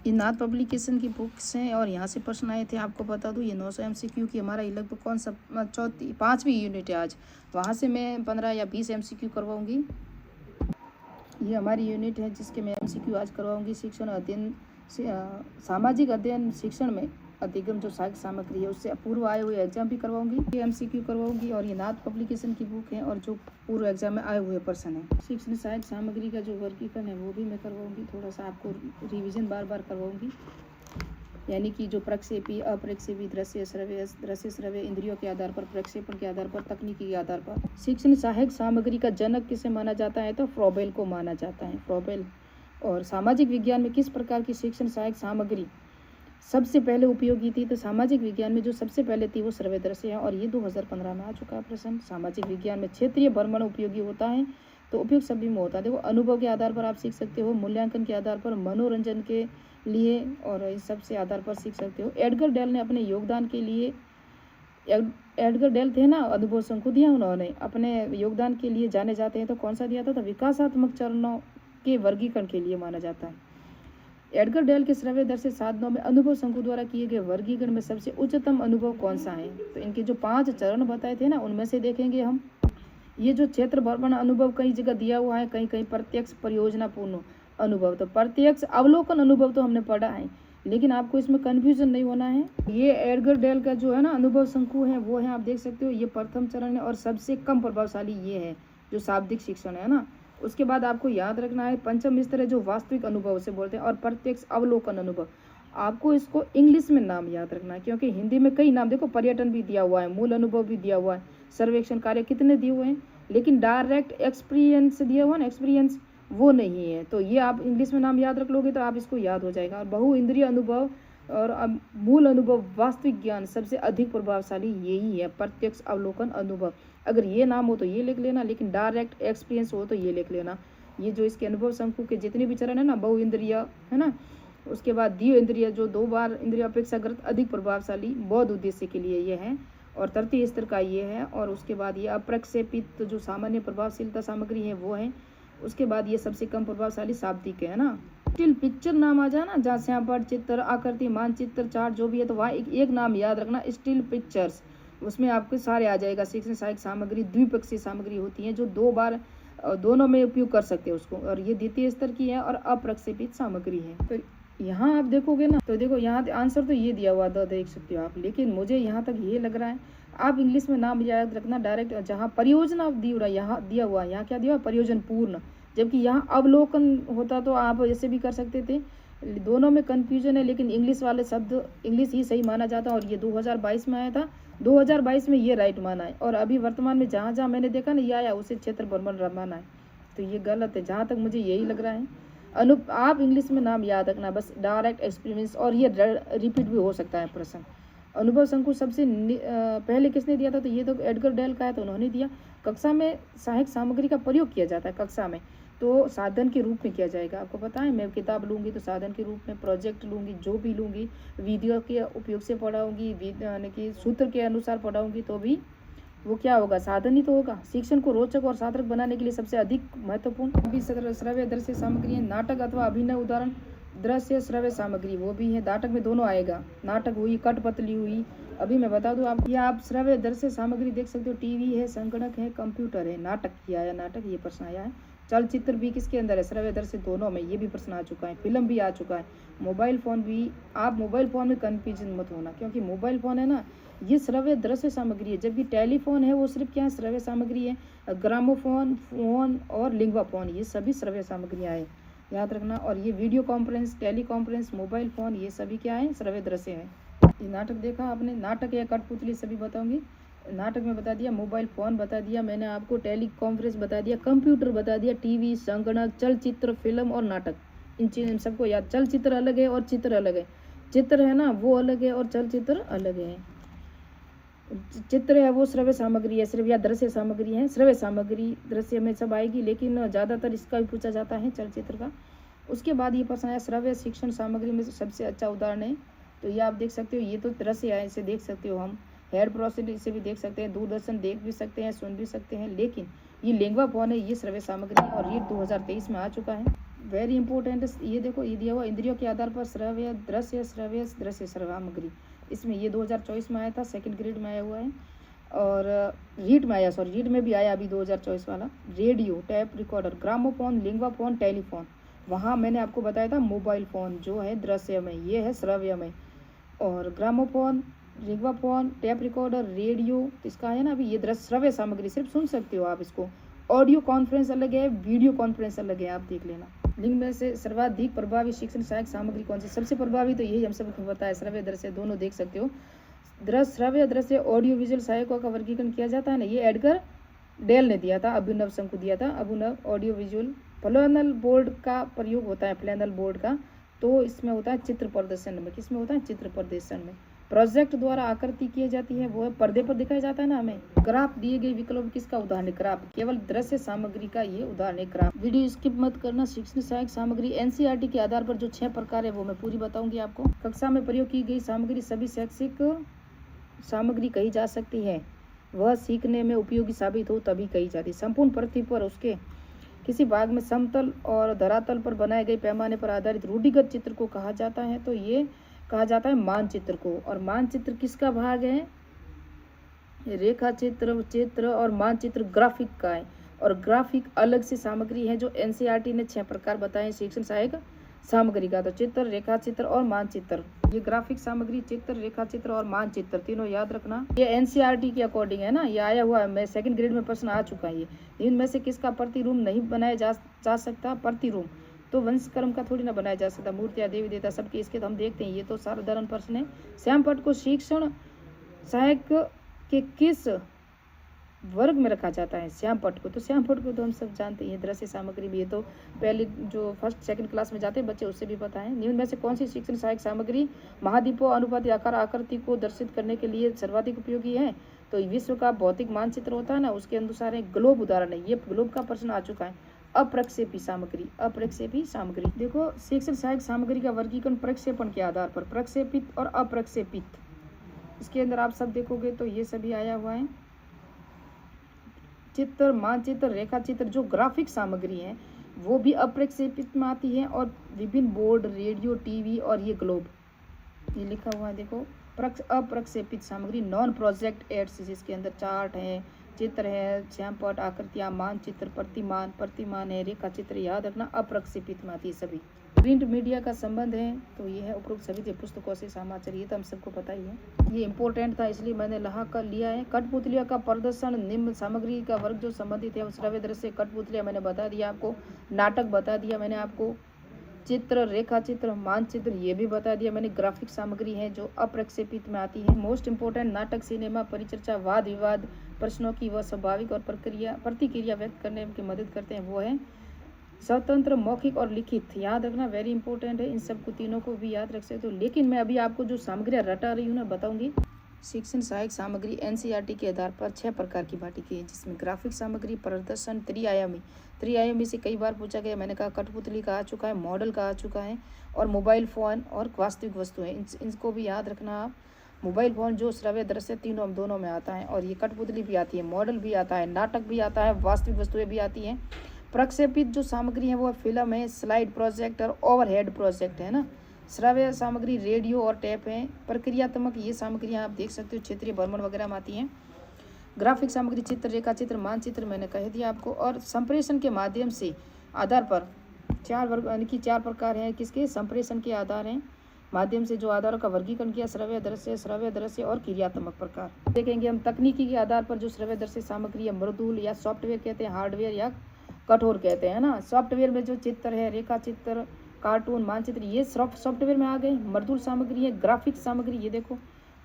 ये नाथ पब्लिकेशन की बुक्स हैं और यहाँ से प्रश्न आए थे। आपको बता दूँ ये 900 MCQ की हमारा ये लगभग कौन सा पाँचवीं यूनिट है आज। वहाँ से मैं 15 या 20 MCQ करवाऊँगी। ये हमारी यूनिट है जिसके मैं MCQ आज करवाऊँगी। शिक्षण अध्ययन सामाजिक अध्ययन शिक्षण में अधिगम जो साहित्य सामग्री है उससे पूर्व आए हुए एग्जाम भी करवाऊंगी। ये MCQ करवाऊंगी और ये नाथ पब्लिकेशन की बुक है और जो पूर्व एग्जाम में आए हुए प्रश्न है। शिक्षण साहित्य सामग्री का जो वर्गीकरण है वो भी मैं करवाऊंगी। थोड़ा सा आपको रिवीजन बार बार करवाऊंगी, यानी कि जो प्रक्षेपी अप्रक्षेपी दृश्य श्रव्य इंद्रियों के आधार पर, प्रक्षेपण के आधार पर, तकनीकी के आधार पर। शिक्षण सहायक सामग्री का जनक किसे माना जाता है तो फ्रॉबेल को माना जाता है, फ्रॉबेल। और सामाजिक विज्ञान में किस प्रकार की शिक्षण सहायक सामग्री सबसे पहले उपयोगी थी तो सामाजिक विज्ञान में जो सबसे पहले थी वो श्रव्य दृश्य है और ये 2015 में आ चुका है प्रश्न। सामाजिक विज्ञान में क्षेत्रीय भ्रमण उपयोगी होता है तो उपयोग सभी में होता है। देखो अनुभव के आधार पर आप सीख सकते हो, मूल्यांकन के आधार पर, मनोरंजन के लिए और इस सब से आधार पर सीख सकते हो। एडगर डेल ने अपने योगदान के लिए, एडगर डेल थे ना, अनुभव शंकु दिया उन्होंने, अपने योगदान के लिए जाने जाते हैं तो कौन सा दिया था तो विकासात्मक चरणों के वर्गीकरण के लिए माना जाता है। एडगर डेल के श्रव्य दृश्य साधनों में अनुभव शंकु द्वारा किए गए वर्गीकरण में सबसे उच्चतम अनुभव कौन सा है तो इनके जो 5 चरण बताए थे ना उनमें से देखेंगे हम। ये जो क्षेत्र भ्रमण अनुभव कई जगह दिया हुआ है, कहीं कहीं प्रत्यक्ष परियोजना पूर्ण अनुभव, तो प्रत्यक्ष अवलोकन अनुभव तो हमने पढ़ा है, लेकिन आपको इसमें कंफ्यूजन नहीं होना है। ये एडगर डेल का जो है ना अनुभव शंकु है वो है, आप देख सकते हो, ये प्रथम चरण है और सबसे कम प्रभावशाली ये है जो शाब्दिक शिक्षण है ना। उसके बाद आपको याद रखना है पंचम स्तर है जो वास्तविक अनुभव से बोलते हैं और प्रत्यक्ष अवलोकन अनुभव। आपको इसको इंग्लिश में नाम याद रखना है क्योंकि हिंदी में कई नाम, देखो पर्यटन भी दिया हुआ है, मूल अनुभव भी दिया हुआ है, सर्वेक्षण कार्य कितने दिए हुए हैं, लेकिन डायरेक्ट एक्सपीरियंस दिया हुआ ना, एक्सपीरियंस वो नहीं है। तो ये आप इंग्लिश में नाम याद रख लोगे तो आप इसको याद हो जाएगा। और बहु इंद्रिय अनुभव और मूल अनुभव, वास्तविक ज्ञान, सबसे अधिक प्रभावशाली यही है, प्रत्यक्ष अवलोकन अनुभव। अगर ये नाम हो तो ये लिख लेना, लेकिन डायरेक्ट एक्सपीरियंस हो तो ये लिख लेना। ये जो इसके अनुभव शंकु के जितने भी चरण है ना, बहु इंद्रिय है ना, उसके बाद द्वि इंद्रिय जो 2 बार इंद्रिय अपेक्षाकृत अधिक प्रभावशाली बौद्ध उद्देश्य के लिए ये है, और तृतीय स्तर का ये है। और उसके बाद ये अप्रक्षेपित जो सामान्य प्रभावशीलता सामग्री है वो है। उसके बाद ये सबसे कम प्रभावशाली शाब्दिक है ना। स्टिल पिक्चर नाम आ जाना, जहाँ से यहाँ पर चित्र, आकृति, मानचित्र, चार्ट जो भी है तो वहाँ एक नाम याद रखना, स्टिल पिक्चर्स। उसमें आपके सारे आ जाएगा। शिक्षण सहायक सामग्री द्विपक्षीय सामग्री होती है जो 2 बार दोनों में उपयोग कर सकते हैं उसको, और ये द्वितीय स्तर की है और अप्रक्षेपित सामग्री है। तो यहाँ आप देखोगे ना तो देखो यहाँ आंसर तो ये दिया हुआ था, देख सकते हो आप, लेकिन मुझे यहाँ तक ये लग रहा है आप इंग्लिश में नाम याद रखना डायरेक्ट। जहाँ परियोजना यहाँ दिया हुआ है, यहाँ क्या दिया हुआ, परियोजन पूर्ण, जबकि यहाँ अवलोकन होता तो आप ऐसे भी कर सकते थे। दोनों में कंफ्यूजन है, लेकिन इंग्लिश वाले शब्द इंग्लिश ही सही माना जाता है और ये 2022 में आया था, 2022 में ये राइट माना है। और अभी वर्तमान में जहाँ जहाँ मैंने देखा ना ये आया उसे क्षेत्र भ्रमण माना है, तो ये गलत है। जहाँ तक मुझे यही लग रहा है। आप इंग्लिश में नाम याद रखना बस, डायरेक्ट एक्सपीरियंस, और ये रिपीट भी हो सकता है प्रश्न। अनुभव शंकु सबसे पहले किसने दिया था तो ये तो एडगर डेल का है, तो उन्होंने दिया। कक्षा में सहायक सामग्री का प्रयोग किया जाता है, कक्षा में तो साधन के रूप में किया जाएगा। आपको पता है मैं किताब लूँगी तो साधन के रूप में, प्रोजेक्ट लूँगी जो भी लूँगी वीडियो के उपयोग से पढ़ाऊँगी, यानी कि सूत्र के अनुसार पढ़ाऊँगी तो भी वो क्या होगा, साधन ही तो होगा। शिक्षण को रोचक और सार्थक बनाने के लिए सबसे अधिक महत्वपूर्ण भी श्रव्य दृश्य सामग्री है। नाटक अथवा अभिनय, उदाहरण दृश्य श्रव्य सामग्री वो भी है। नाटक में दोनों आएगा, नाटक हुई, कठपुतली हुई। अभी मैं बता दूं आपको, ये आप श्रव्य दृश्य सामग्री देख सकते हो, टीवी है, संगणक है, कंप्यूटर है। नाटक किया है, नाटक ये प्रश्न आया है। चलचित्र भी किसके अंदर है, श्रव्य दृश्य दोनों में, ये भी प्रश्न आ चुका है। फिल्म भी आ चुका है। मोबाइल फ़ोन भी, आप मोबाइल फ़ोन में कन्फ्यूजन मत होना, क्योंकि मोबाइल फ़ोन है ना ये श्रव्य दृश्य सामग्री है, जबकि टेलीफोन है वो सिर्फ क्या है, श्रव्य सामग्री है। ग्रामोफोन, फोन और लिंगवा फोन ये सभी श्रव्य सामग्रियाँ हैं, याद रखना। और ये video conference, teleconference, mobile phone ये सभी क्या है, श्रव्य दृश्य है। ये नाटक देखा आपने, नाटक या कठपुतली सभी बताऊंगी। नाटक में बता दिया, मोबाइल फ़ोन बता दिया मैंने आपको, टेली कॉन्फ्रेंस बता दिया, कंप्यूटर बता दिया, टीवी, संगणक, चलचित्र, फिल्म और नाटक, इन चीज़ सबको याद। चलचित्र अलग है और चित्र अलग है, चित्र है ना वो अलग है और चलचित्र अलग है। चित्र है वो श्रव्य सामग्री है सिर्फ, या दृश्य सामग्री है। श्रव्य सामग्री दृश्य में सब आएगी, लेकिन ज़्यादातर इसका भी पूछा जाता है चलचित्र का। उसके बाद ये प्रश्न आया श्रव्य शिक्षण सामग्री में सबसे अच्छा उदाहरण है, तो ये आप देख सकते हो, ये तो दृश्य है, इसे देख सकते हो हम। हेड प्रोसेस इसे भी देख सकते हैं, दूरदर्शन देख भी सकते हैं, सुन भी सकते हैं, लेकिन ये लिंगवा फोन है, ये श्रव्य सामग्री है और ये 2023 में आ चुका है। वेरी इंपॉर्टेंट, ये देखो ये दिया हुआ इंद्रियों के आधार पर श्रव्य दृश्य सामग्री, इसमें ये 2024 में आया था, सेकंड ग्रेड में आया हुआ है। और रीड में आया, सॉरी रीड में भी आया अभी 2024 वाला। Radio, tape recorder, gramophone, lingua phone, telephone, वहाँ मैंने आपको बताया था मोबाइल फ़ोन जो है दृश्य में, ये है श्रव्य में। और gramophone, lingua phone, tape recorder, radio, तो इसका है ना अभी ये दृश्य श्रव्य सामग्री, सिर्फ सुन सकते हो आप इसको। ऑडियो कॉन्फ्रेंस अलग है, वीडियो कॉन्फ्रेंस अलग है, आप देख लेना। लिंग में से सर्वाधिक प्रभावी शिक्षण सहायक सामग्री कौन सी? सबसे प्रभावी तो यही हम सबको पता है, श्रव्य दृश्य दोनों देख सकते हो। दृश्य श्रव्य दृश्य ऑडियो विजुअल सहायकों का वर्गीकरण किया जाता है ना, ये एडगर डेल ने दिया था, अभिनव शंकु दिया था, अभिनव ऑडियो विजुअल। फ्लैनल बोर्ड का प्रयोग होता है, फ्लैनल बोर्ड का, तो इसमें होता है चित्र प्रदर्शन में। किसमें होता है? चित्र प्रदर्शन में। प्रोजेक्ट द्वारा आकृति की जाती है, वो है पर्दे पर दिखाया जाता है ना हमें। ग्राफ दिए गए विकल्प किसका उदाहरण है? ग्राफ, केवल दृश्य सामग्री का ये उदाहरण है ग्राफ। वीडियो स्किप मत करना। शिक्षण सहायक सामग्री एनसीईआरटी के आधार पर जो 6 प्रकार है वो मैं पूरी बताऊंगी आपको। कक्षा में प्रयोग की गई सामग्री सभी शैक्षिक सामग्री कही जा सकती है, वह सीखने में उपयोगी साबित हो तभी कही जाती है। संपूर्ण पृथ्वी पर उसके किसी भाग में समतल और धरातल पर बनाए गए पैमाने पर आधारित रूढ़िगत चित्र को कहा जाता है, तो ये कहा जाता है मानचित्र को। और मानचित्र किसका भाग है? रेखा चित्र, चित्र और मानचित्र ग्राफिक का है। और ग्राफिक अलग से सामग्री है जो एनसीईआरटी ने 6 प्रकार बताए शिक्षण सहायक सामग्री का। तो चित्र, रेखा चित्र और मानचित्र, ये ग्राफिक सामग्री चित्र, रेखा चित्र और मानचित्र तीनों याद रखना। ये एनसीईआरटी के अकॉर्डिंग है ना, ये आया हुआ है, मैं सेकंड ग्रेड में प्रश्न आ चुका है। ये इनमें से किसका प्रतिरूप नहीं बनाया जा सकता? प्रतिरूप तो वंशक्रम का थोड़ी ना बनाया जा सकता, मूर्तियां, देवी देवता सबके, इसके तो हम देखते हैं, ये तो साधारण प्रश्न है। श्यामपट्ट को शिक्षण सहायक के किस वर्ग में रखा जाता है? श्यामपट्ट को, तो श्यामपट्ट को तो हम सब जानते हैं, दृश्य सामग्री भी है, तो पहले जो फर्स्ट सेकंड क्लास में जाते हैं बच्चे उससे भी पता है। निम्न में से कौन सी शिक्षण सहायक सामग्री महाद्वीपों, अनुपाती आकार, आकृति को दर्शित करने के लिए सर्वाधिक उपयोगी है? तो विश्व का भौतिक मानचित्र होता है ना, उसके अनुसार है ग्लोब उदाहरण है। ये ग्लोब का प्रश्न आ चुका है। अप्रक्षेपी सामग्री, अप्रक्षेपी सामग्री, देखो शिक्षण सहायक सामग्री का वर्गीकरण प्रक्षेपण के आधार पर, प्रक्षेपित और अप्रक्षेपित, इसके अंदर आप सब देखोगे तो ये सभी आया हुआ है। चित्र, मानचित्र, रेखा चित्र जो ग्राफिक सामग्री है वो भी अप्रक्षेपित में आती है, और विभिन्न बोर्ड, रेडियो, टीवी और ये ग्लोब, ये लिखा हुआ है देखो। अप्रक्षेपित सामग्री नॉन प्रोजेक्ट एड्स, जिसके अंदर चार्ट है, चित्र है, श्यामपट्ट, आकृतियां, मानचित्र, प्रतिमान है, रेखा चित्र, याद रखना अप्रक्षेपित में आती है सभी। प्रिंट मीडिया का संबंध है तो ये है उपरोक्त सभी के पुस्तकों से समाचार, ये तो हम सबको पता ही है। ये इंपॉर्टेंट था इसलिए मैंने लहा कर लिया है। कठपुतलियों का प्रदर्शन, निम्न सामग्री का वर्ग जो संबंधित है, श्रव्य दृश्य, कठपुतलियां मैंने बता दिया आपको, नाटक बता दिया मैंने आपको, चित्र, रेखा चित्र, मानचित्र ये भी बता दिया मैंने, ग्राफिक सामग्री है जो अप्रक्षेपित में आती है। मोस्ट इंपोर्टेंट, नाटक, सिनेमा, परिचर्चा, वाद विवाद, प्रश्नों की वह स्वाभाविक और प्रतिक्रिया व्यक्त करने की मदद करते हैं, वो है स्वतंत्र, मौखिक और लिखित, याद रखना वेरी इंपॉर्टेंट है। इन सबको तीनों को भी याद रख सकते हो। लेकिन मैं अभी आपको जो सामग्रियाँ रटा रही हूँ ना बताऊंगी। शिक्षण सहायक सामग्री एनसीईआरटी के आधार पर 6 प्रकार की बांटी गई है, जिसमें ग्राफिक सामग्री, प्रदर्शन, त्रिआयामी से कई बार पूछा गया, मैंने कहा कठपुतली का आ चुका है, मॉडल का आ चुका है, और मोबाइल फ़ोन और वास्तविक वस्तुएं, इनको भी याद रखना आप। मोबाइल फ़ोन जो श्रव्य दृश्य तीनों दोनों में आता है, और ये कठपुतली भी आती है, मॉडल भी आता है, नाटक भी आता है, वास्तविक वस्तुएं भी आती हैं। प्रक्षेपित जो सामग्री है वो फिल्म है, स्लाइड प्रोजेक्टर, ओवरहेड प्रोजेक्ट है ना। श्रव्य सामग्री रेडियो और टेप है। प्रक्रियात्मक ये सामग्रियाँ आप देख सकते हो, क्षेत्रीय भ्रमण वगैरह में आती हैं। ग्राफिक सामग्री चित्र, रेखा चित्र, मानचित्र मैंने कह दिया आपको। और संप्रेषण के माध्यम से आधार पर 4 वर्ग यानी कि 4 प्रकार हैं, किसके? संप्रेषण के आधार हैं, माध्यम से जो आधारों का वर्गीकरण किया, श्रव्य दृश्य और क्रियात्मक प्रकार देखेंगे हम। तकनीकी के आधार पर जो श्रव्य दृश्य सामग्री है, मृदुल या सॉफ्टवेयर कहते हैं, हार्डवेयर या कठोर कहते हैं ना। सॉफ्टवेयर में जो चित्र है, रेखा चित्र, कार्टून, मानचित्र, ये सॉफ्टवेयर में आ गए। मृदुल सामग्री है, ग्राफिक सामग्री, ये देखो,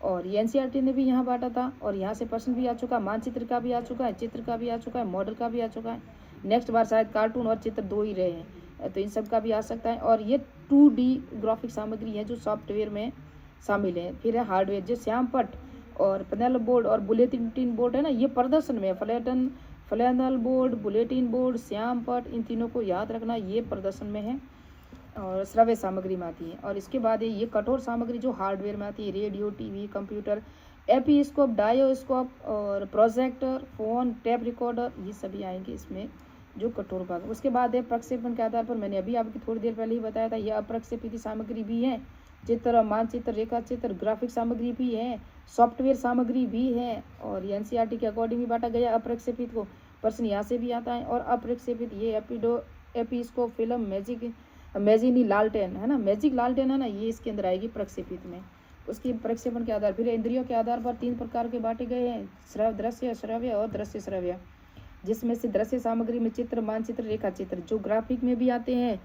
और ये एनसीईआरटी ने भी यहाँ बांटा था, और यहाँ से प्रश्न भी आ चुका, मानचित्र का भी आ चुका है, चित्र का भी आ चुका है, मॉडल का भी आ चुका है। नेक्स्ट बार शायद कार्टून और चित्र 2 ही रहे हैं, तो इन सब का भी आ सकता है। और ये 2D ग्राफिक सामग्री है जो सॉफ्टवेयर में शामिल है। फिर है हार्डवेयर, जो श्यामपट्ट और पैनल बोर्ड और बुलेटिन बोर्ड है ना, ये प्रदर्शन में है। फ्लैनल बोर्ड, बुलेटिन बोर्ड, श्यामपट्ट, इन तीनों को याद रखना, ये प्रदर्शन में है और श्रव्य सामग्री में आती है। और इसके बाद है ये कठोर सामग्री जो हार्डवेयर में आती है, रेडियो, टीवी, कंप्यूटर, एपीस्कोप, डायोस्कोप और प्रोजेक्टर, फ़ोन, टेप रिकॉर्डर, ये सभी आएंगे इसमें। जो कठोर भाग। उसके बाद है प्रक्षेपण के आधार पर, मैंने अभी आपकी थोड़ी देर पहले ही बताया था, यह अप्रक्षेपित सामग्री भी है। चित्र, मानचित्र, रेखा चित्र, ग्राफिक सामग्री भी है, सॉफ्टवेयर सामग्री भी है। और एनसीईआरटी के अकॉर्डिंग भी बांटा गया अप्रक्षेपित को। प्रश्न यहाँ से भी आता है। और अप्रक्षेपित ये एपिस्कोप, फिल्म, मैजिनी लालटेन है ना, मैजिक लालटेन है ना, ये इसके अंदर आएगी प्रक्षेपित में। उसकी प्रक्षेपण के आधार, फिर इंद्रियों के आधार पर 3 प्रकार के बांटे गए हैं, दृश्य, श्रव्य और दृश्य श्रव्य, जिसमें से दृश्य सामग्री में चित्र, मानचित्र, रेखा चित्र जो ग्राफिक में भी आते हैं,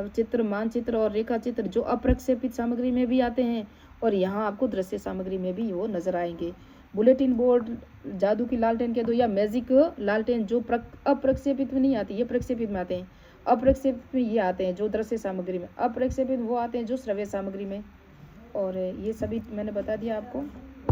चित्र, मानचित्र और रेखा चित्र जो अप्रक्षेपित सामग्री में भी आते हैं, और यहाँ आपको दृश्य सामग्री में भी वो नजर आएंगे। बुलेटिन बोर्ड, जादू की लालटेन कह दो या मैजिक लालटेन, जो अप्रक्षेपित में नहीं आती, ये प्रक्षेपित में आते हैं। अप्रक्षेपित में ये आते हैं जो दृश्य सामग्री में, अप्रक्षेपित वो आते हैं जो श्रव्य सामग्री में। और ये सभी मैंने बता दिया आपको।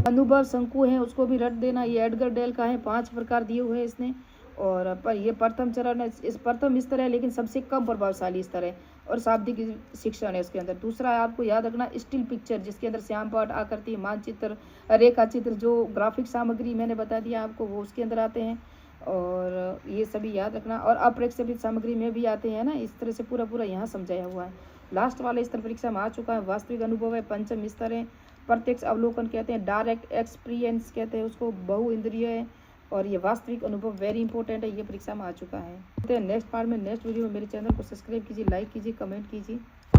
अनुभव शंकु है, उसको भी रट देना। ये एडगर डेल का है, 5 प्रकार दिए हुए हैं इसने। और पर ये प्रथम चरण है, इस प्रथम स्तर है, लेकिन सबसे कम प्रभावशाली स्तर है। और शाब्दिक शिक्षण है उसके अंदर। दूसरा है, आपको याद रखना, स्टिल पिक्चर, जिसके अंदर श्याम पाठ, आकृति, मानचित्र, रेखा चित्र, जो ग्राफिक सामग्री मैंने बता दिया आपको, वो उसके अंदर आते हैं। और ये सभी याद रखना। और अप्रक्षेपित सामग्री में भी आते हैं ना, इस तरह से पूरा यहाँ समझाया हुआ है। लास्ट वाला स्तर परीक्षा में आ चुका है। वास्तविक अनुभव है, पंचम स्तर है। प्रत्यक्ष अवलोकन कहते हैं, डायरेक्ट एक्सपीरियंस कहते हैं उसको, बहु इंद्रिय है। और ये वास्तविक अनुभव वेरी इंपॉर्टेंट है, ये परीक्षा में आ चुका है। नेक्स्ट पार्ट में, नेक्स्ट वीडियो में मेरे चैनल को सब्सक्राइब कीजिए, लाइक कीजिए, कमेंट कीजिए।